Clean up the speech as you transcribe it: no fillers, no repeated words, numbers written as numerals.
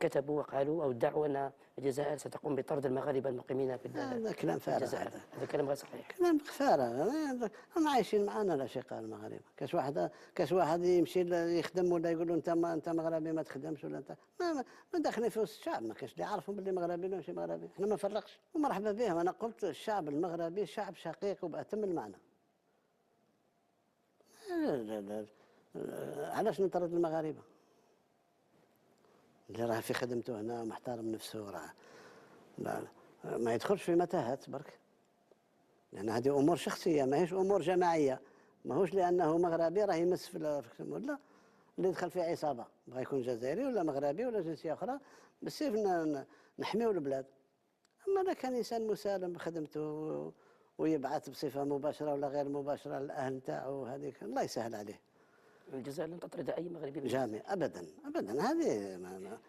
كتبوا وقالوا أو ادعوا أن الجزائر ستقوم بطرد المغاربة المقيمين في هذا كلام فارغ. الجزائر. هذا كلام غير صحيح. كلام فارغ. هم عايشين معنا الأشقاء المغاربة. كاش واحد يمشي يخدم ولا يقول له أنت مغربي ما تخدمش، ولا أنت ما داخلين في وسط الشعب، ما كاش اللي يعرفهم باللي مغربي ولا ماشي مغربي. احنا ما نفرقش ومرحبا بهم. أنا قلت الشعب المغربي شعب شقيق وبأتم المعنى. علاش نطرد المغاربة؟ اللي راه في خدمته هنا محترم نفسه راه لا ما يدخلش في متاهات برك، لأن هذه أمور شخصية ماهيش أمور جماعية. ماهوش لأنه مغربي راه يمس في لا، اللي يدخل في عصابة بغى يكون جزائري ولا مغربي ولا جنسية أخرى بالسيف نحميو البلاد. أما إذا كان إنسان مسالم بخدمته ويبعث بصفة مباشرة ولا غير مباشرة للأهل نتاعو، هذيك الله يسهل عليه. الجزائر لن تطرد أي مغربي جامي أبدا أبدا. هذه